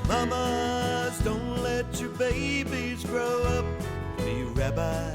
Mamas, don't let your babies grow up to be rabbis.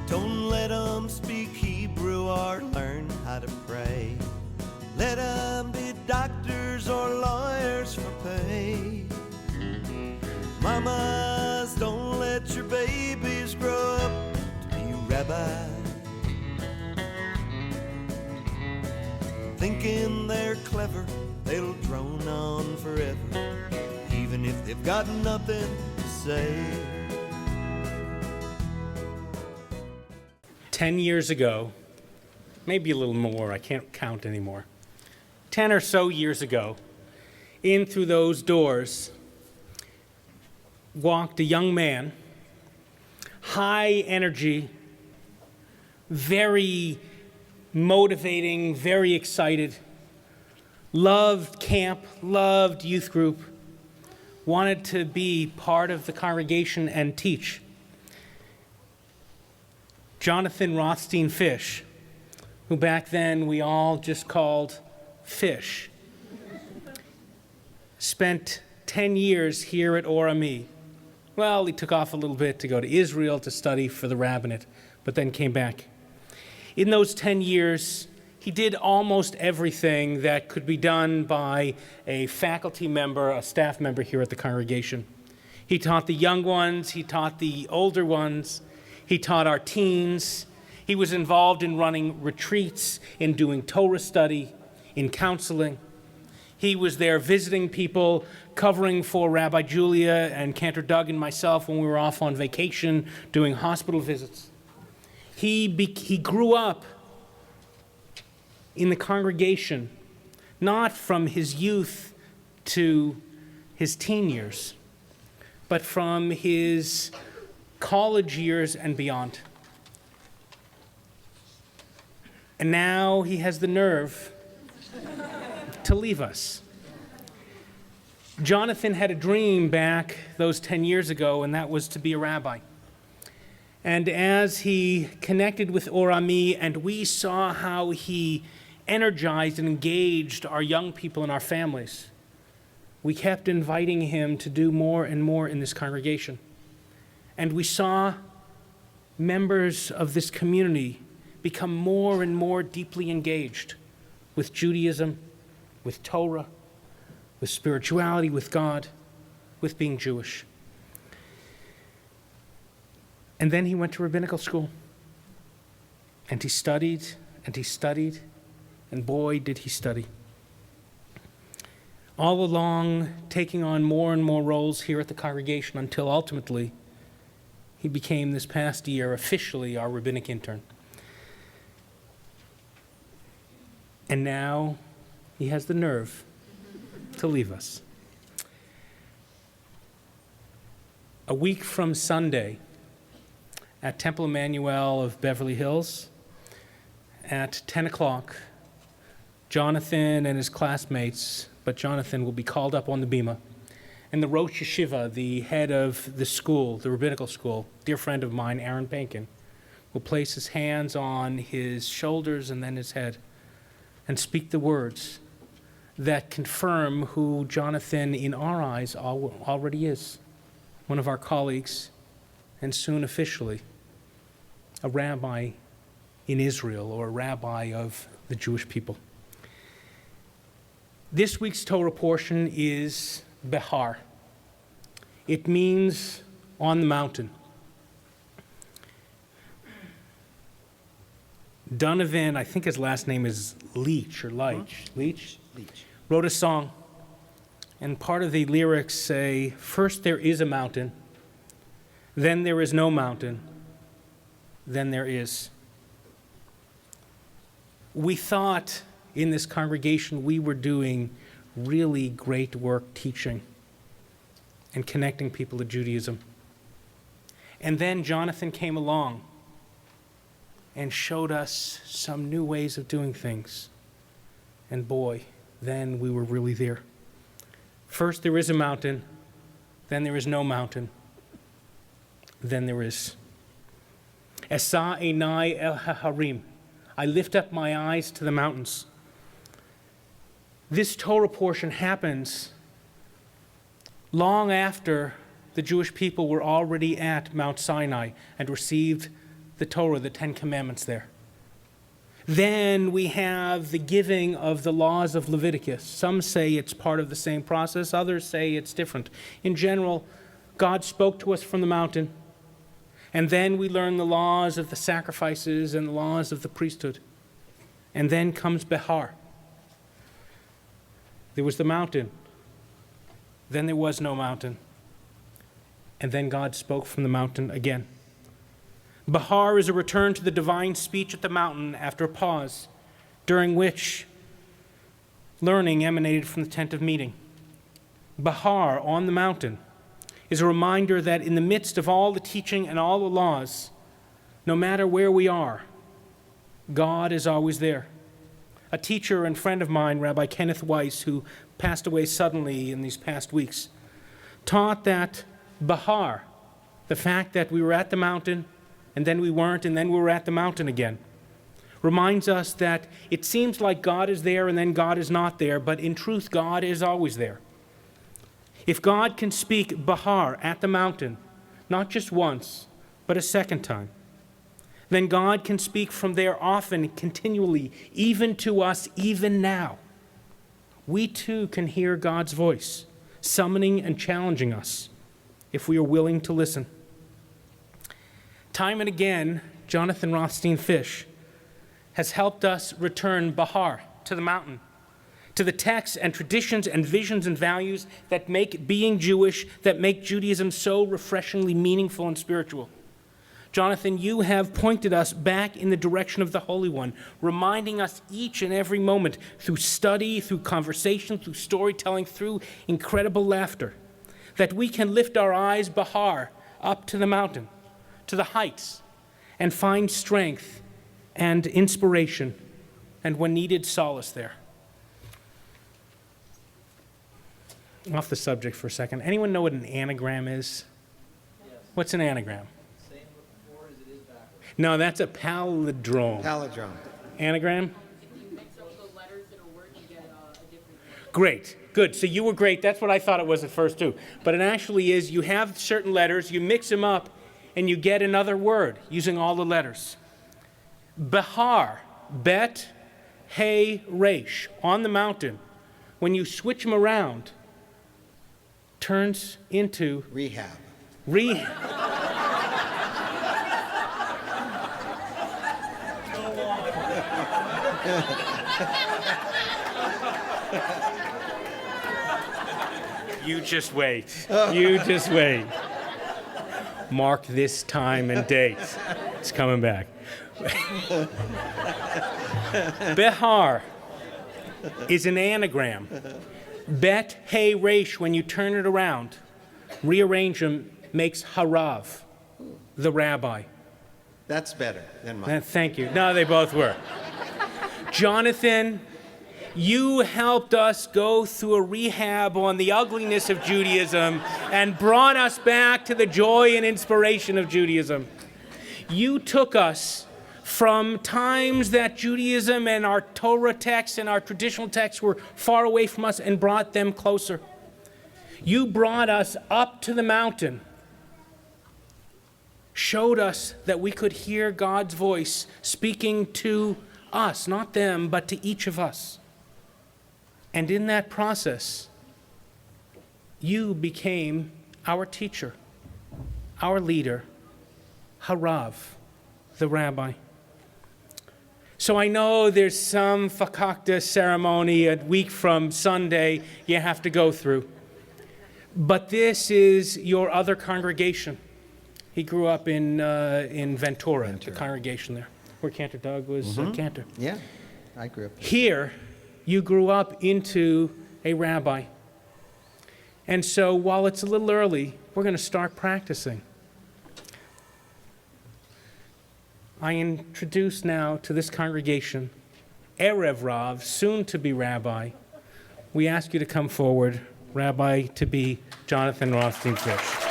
Don't let them speak Hebrew or learn how to pray. Let them be doctors or lawyers for pay. Mamas, don't let your babies grow up to be rabbis. Thinking they're clever, they'll drone on forever, even if they've got nothing to say. 10 years ago, maybe a little more, I can't count anymore. 10 or so years ago, in through those doors walked a young man, high energy, very motivating, very excited, loved camp, loved youth group, wanted to be part of the congregation and teach. Jonathan Rothstein-Fisch, who back then we all just called Fish, spent 10 years here at Orami. Well, he took off a little bit to go to Israel to study for the rabbinate, but then came back. In those 10 years, he did almost everything that could be done by a faculty member, a staff member here at the congregation. He taught the young ones, he taught the older ones, he taught our teens. He was involved in running retreats, in doing Torah study, in counseling. He was there visiting people, covering for Rabbi Julia and Cantor Doug and myself when we were off on vacation, doing hospital visits. He grew up in the congregation, not from his youth to his teen years, but from his college years and beyond. And now he has the nerve to leave us. Jonathan had a dream back those 10 years ago, and that was to be a rabbi. And as he connected with Orami and we saw how he energized and engaged our young people and our families, we kept inviting him to do more and more in this congregation. And we saw members of this community become more and more deeply engaged with Judaism, with Torah, with spirituality, with God, with being Jewish. And then he went to rabbinical school. And he studied, and he studied, and boy, did he study. All along, taking on more and more roles here at the congregation until ultimately he became this past year officially our rabbinic intern. And now he has the nerve to leave us. A week from Sunday, at Temple Emmanuel of Beverly Hills, at 10 o'clock, Jonathan and his classmates, but Jonathan will be called up on the bima, and the Rosh Yeshiva, the head of the school, the rabbinical school, dear friend of mine, Aaron Pankin, will place his hands on his shoulders and then his head and speak the words that confirm who Jonathan, in our eyes, already is. One of our colleagues, and soon officially, a rabbi in Israel, or a rabbi of the Jewish people. This week's Torah portion is Behar. It means on the mountain. Donovan, I think his last name is Leach, Leach, wrote a song. And part of the lyrics say, first there is a mountain, then there is no mountain, then there is. We thought in this congregation we were doing really great work teaching and connecting people to Judaism. And then Jonathan came along and showed us some new ways of doing things. And boy, then we were really there. First there is a mountain, then there is no mountain, then there is. Esa einai el haharim. I lift up my eyes to the mountains. This Torah portion happens long after the Jewish people were already at Mount Sinai and received the Torah, the Ten Commandments there. Then we have the giving of the laws of Leviticus. Some say it's part of the same process. Others say it's different. In general, God spoke to us from the mountain, and then we learn the laws of the sacrifices and the laws of the priesthood. And then comes Behar. There was the mountain. Then there was no mountain. And then God spoke from the mountain again. Behar is a return to the divine speech at the mountain after a pause, during which learning emanated from the tent of meeting. Behar, on the mountain, is a reminder that in the midst of all the teaching and all the laws, no matter where we are, God is always there. A teacher and friend of mine, Rabbi Kenneth Weiss, who passed away suddenly in these past weeks, taught that Behar, the fact that we were at the mountain, and then we weren't, and then we were at the mountain again, reminds us that it seems like God is there and then God is not there, but in truth, God is always there. If God can speak Behar at the mountain, not just once, but a second time, then God can speak from there often, continually, even to us, even now. We too can hear God's voice, summoning and challenging us, if we are willing to listen. Time and again, Jonathan Rothstein-Fisch has helped us return Behar to the mountain, to the texts and traditions and visions and values that make being Jewish, that make Judaism so refreshingly meaningful and spiritual. Jonathan, you have pointed us back in the direction of the Holy One, reminding us each and every moment through study, through conversation, through storytelling, through incredible laughter, that we can lift our eyes, Behar, up to the mountain, to the heights, and find strength and inspiration, and when needed, solace there. Off the subject for a second. Anyone know what an anagram is? Yes. What's an anagram? Same forward as it is backwards. No, that's a palindrome. Palindrome. Anagram? If you mix up the letters in a word, you get a different word. Great. Good. So you were great. That's what I thought it was at first too. But it actually is, you have certain letters, you mix them up, and you get another word using all the letters. Behar, Bet, Hey, Resh, on the mountain, when you switch them around, turns into Rehab. You just wait. You just wait. Mark this time and date. It's coming back. Behar is an anagram. Bet, Hey, Resh, when you turn it around, rearrange them, makes Harav, the rabbi. That's better than mine. Thank you. No, they both were. Jonathan, you helped us go through a rehab on the ugliness of Judaism and brought us back to the joy and inspiration of Judaism. You took us from times that Judaism and our Torah texts and our traditional texts were far away from us and brought them closer. You brought us up to the mountain, showed us that we could hear God's voice speaking to us, not them, but to each of us. And in that process, you became our teacher, our leader, Harav, the rabbi. So I know there's some fakakta ceremony a week from Sunday you have to go through. But this is your other congregation. He grew up in Ventura, the congregation there, where Cantor Doug was Cantor. Yeah, I grew up there. Here, you grew up into a rabbi. And so while it's a little early, we're going to start practicing. I introduce now to this congregation, Erev Rav, soon to be rabbi. We ask you to come forward, Rabbi to be Jonathan Rothstein-Fisch.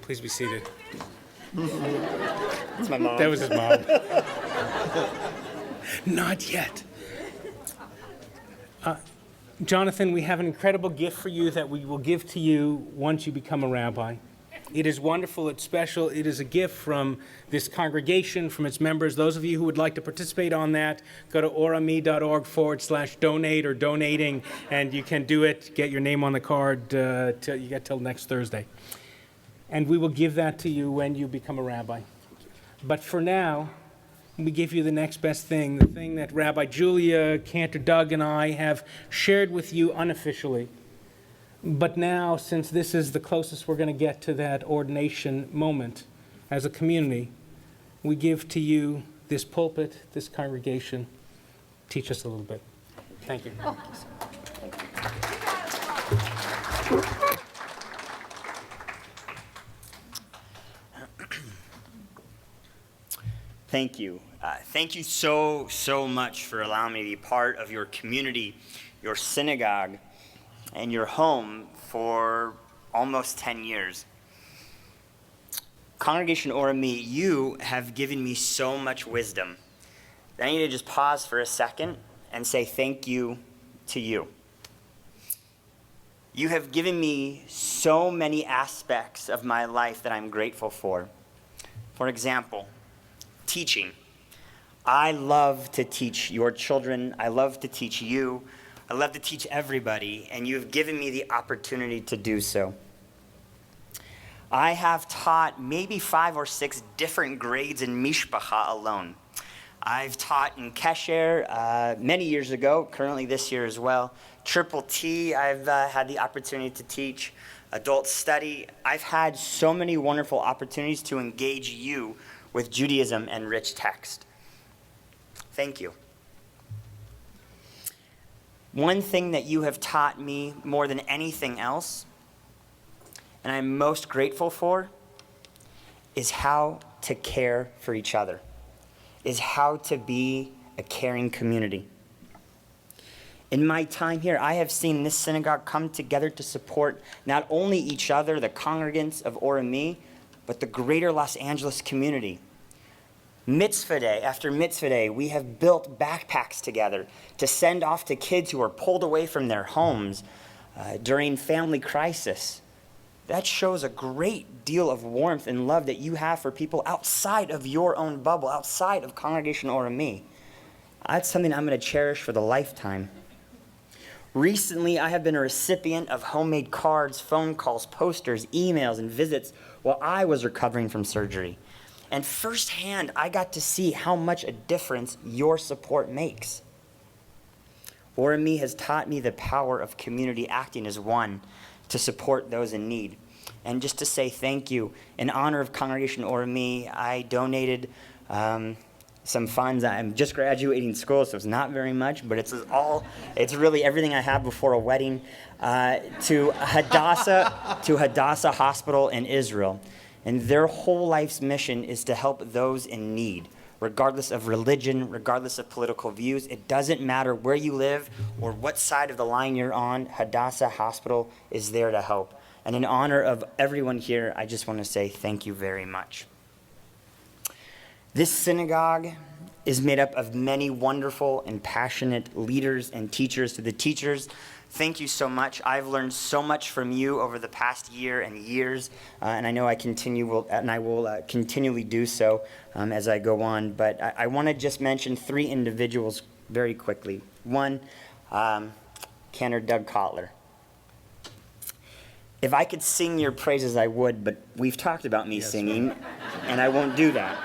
Please be seated. It's my mom. That was his mom. Not yet. Jonathan, we have an incredible gift for you that we will give to you once you become a rabbi. It is wonderful, it's special, it is a gift from this congregation, from its members. Those of you who would like to participate on that, go to orame.org/donate or donating, and you can do it, get your name on the card, till you get till next Thursday. And we will give that to you when you become a rabbi. But for now, we give you the next best thing, the thing that Rabbi Julia, Cantor Doug, and I have shared with you unofficially. But now, since this is the closest we're going to get to that ordination moment as a community, we give to you this pulpit, this congregation. Teach us a little bit. Thank you. Thank you. Thank you so much for allowing me to be part of your community, your synagogue, and your home for almost 10 years. Congregation Orami, you have given me so much wisdom that I need to just pause for a second and say thank you to you. You have given me so many aspects of my life that I'm grateful for. For example, teaching. I love to teach your children. I love to teach you. I love to teach everybody, and you've given me the opportunity to do so. I have taught maybe 5 or 6 different grades in Mishpacha alone. I've taught in Kesher many years ago, currently this year as well. Triple T, I've had the opportunity to teach. Adult study. I've had so many wonderful opportunities to engage you with Judaism and rich text. Thank you. One thing that you have taught me more than anything else, and I'm most grateful for, is how to care for each other, is how to be a caring community. In my time here, I have seen this synagogue come together to support not only each other, the congregants of Orami, but the greater Los Angeles community. Mitzvah day after mitzvah day, we have built backpacks together to send off to kids who are pulled away from their homes during family crisis. That shows a great deal of warmth and love that you have for people outside of your own bubble, outside of Congregation Orami. That's something I'm going to cherish for the lifetime. Recently, I have been a recipient of homemade cards, phone calls, posters, emails, and visits while I was recovering from surgery. And firsthand, I got to see how much a difference your support makes. Orami has taught me the power of community acting as one to support those in need. And just to say thank you, in honor of Congregation Orami, I donated some funds. I'm just graduating school, so it's not very much, but it's really everything I have before a wedding, to Hadassah Hospital in Israel. And their whole life's mission is to help those in need, regardless of religion, regardless of political views. It doesn't matter where you live or what side of the line you're on, Hadassah Hospital is there to help. And in honor of everyone here, I just want to say thank you very much. This synagogue is made up of many wonderful and passionate leaders and teachers. To the teachers, thank you so much. I've learned so much from you over the past year and years, and I know I will continually do so as I go on. But I want to just mention 3 individuals very quickly. One, Cantor Doug Kotler. If I could sing your praises, I would, but we've talked about me singing, and I won't do that.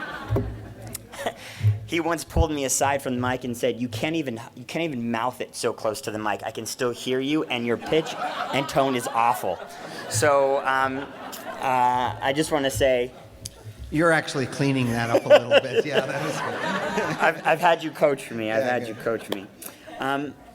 He once pulled me aside from the mic and said, you can't even mouth it so close to the mic. I can still hear you, and your pitch and tone is awful. So I just want to say, You're actually cleaning that up a little bit. Yeah, that is good. I've had you coach me. You coach me.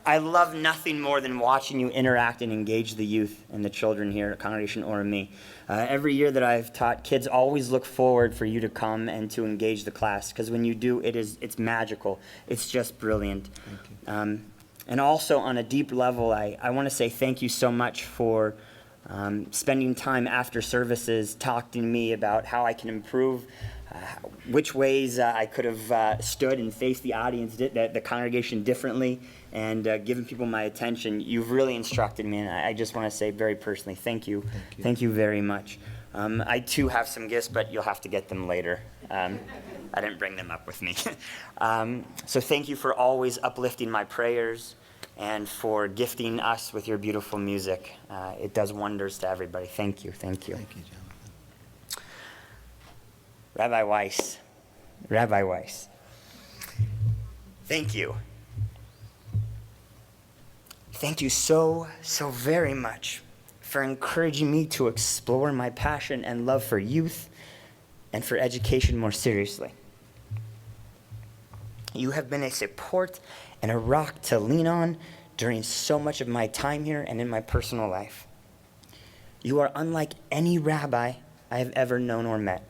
I love nothing more than watching you interact and engage the youth and the children here at Congregation Orami. Every year that I've taught, kids always look forward for you to come and to engage the class, because when you do, it's magical. It's just brilliant. And also on a deep level, I want to say thank you so much for spending time after services talking to me about how I can improve, which ways I could have stood and faced the audience, the congregation differently, and given people my attention. You've really instructed me, and I just want to say very personally, thank you. Thank you very much. I too have some gifts, but you'll have to get them later. I didn't bring them up with me. So thank you for always uplifting my prayers and for gifting us with your beautiful music. It does wonders to everybody. Thank you. Thank you. Thank you, Jonathan. Rabbi Weiss, thank you. Thank you so very much for encouraging me to explore my passion and love for youth and for education more seriously. You have been a support and a rock to lean on during so much of my time here and in my personal life. You are unlike any rabbi I have ever known or met.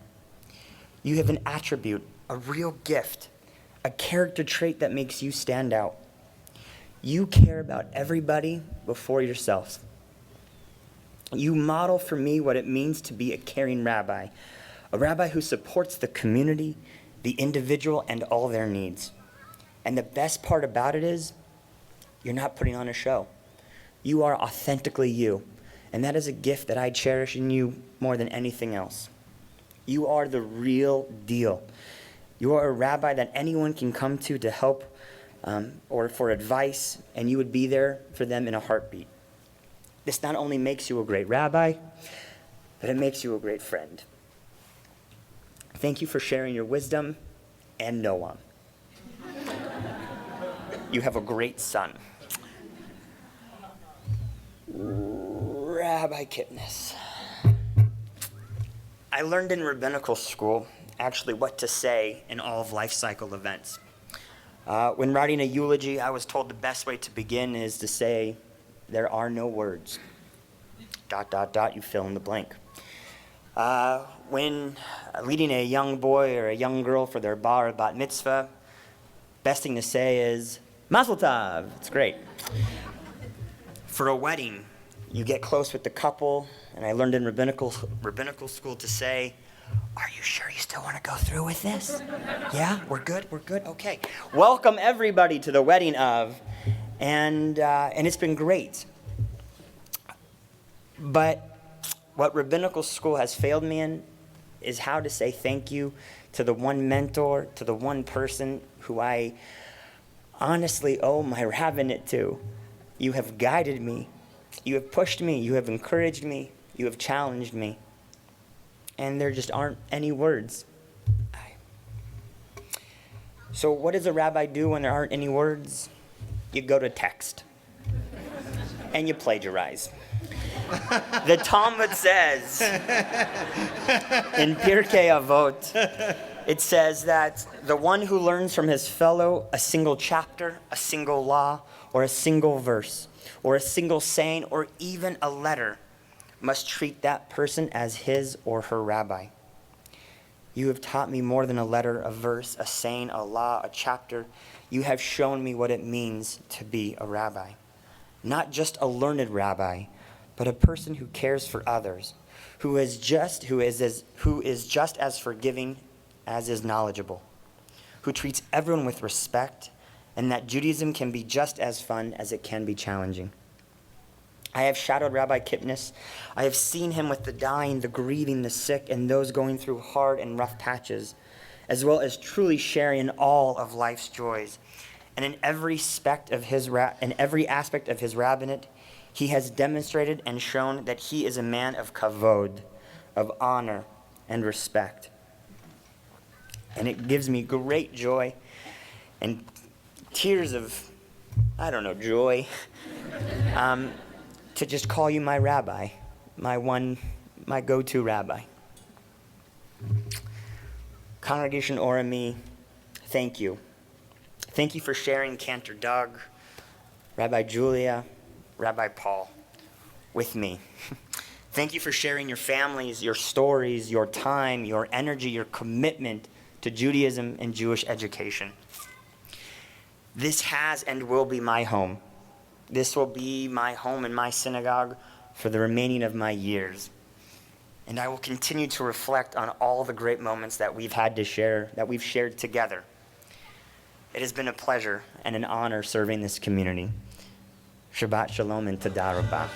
You have an attribute, a real gift, a character trait that makes you stand out. You care about everybody before yourself. You model for me what it means to be a caring rabbi, a rabbi who supports the community, the individual, and all their needs. And the best part about it is, you're not putting on a show. You are authentically you, and that is a gift that I cherish in you more than anything else. You are the real deal. You are a rabbi that anyone can come to help or for advice, and you would be there for them in a heartbeat. This not only makes you a great rabbi, but it makes you a great friend. Thank you for sharing your wisdom and Noam. You have a great son. Rabbi Kipnis. I learned in rabbinical school actually what to say in all of life cycle events. When writing a eulogy, I was told the best way to begin is to say, there are no words. ... you fill in the blank. When leading a young boy or a young girl for their bar or bat mitzvah, best thing to say is, Mazel Tov. It's great. For a wedding, you get close with the couple, and I learned in rabbinical school to say, are you sure you still want to go through with this? Yeah, we're good, okay. Welcome everybody to the wedding of, and it's been great. But what rabbinical school has failed me in is how to say thank you to the one mentor, to the one person who I honestly owe my rabbinate to. You have guided me. You have pushed me. You have encouraged me. You have challenged me. And there just aren't any words. So what does a rabbi do when there aren't any words? You go to text. And you plagiarize. The Talmud says, in Pirkei Avot, it says that the one who learns from his fellow a single chapter, a single law, or a single verse, or a single saying, or even a letter, must treat that person as his or her rabbi. You have taught me more than a letter, a verse, a saying, a law, a chapter. You have shown me what it means to be a rabbi. Not just a learned rabbi, but a person who cares for others, who is just as forgiving as is knowledgeable, who treats everyone with respect, and that Judaism can be just as fun as it can be challenging. I have shadowed Rabbi Kipnis. I have seen him with the dying, the grieving, the sick, and those going through hard and rough patches, as well as truly sharing in all of life's joys. And in every aspect of his rabbinate, he has demonstrated and shown that he is a man of kavod, of honor and respect. And it gives me great joy and tears of, joy, to just call you my rabbi, my go-to rabbi. Congregation Orami, thank you. Thank you for sharing Cantor Doug, Rabbi Julia, Rabbi Paul with me. Thank you for sharing your families, your stories, your time, your energy, your commitment to Judaism and Jewish education. This has and will be my home. This will be my home and my synagogue for the remaining of my years. And I will continue to reflect on all the great moments that we've had to share, that we've shared together. It has been a pleasure and an honor serving this community. Shabbat Shalom and Todah Rabbah.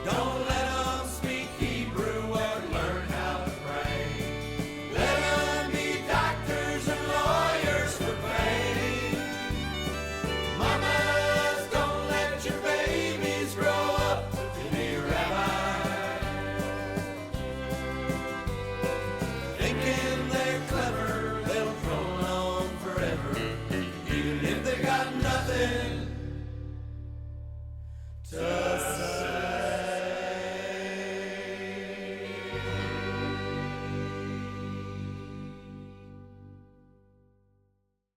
Don't let 'em speak Hebrew or learn how to pray. Let 'em be doctors and lawyers for pay. Mamas, don't let your babies grow up to be rabbis. Thinking they're clever, they'll drone on forever, even if they got nothing to say.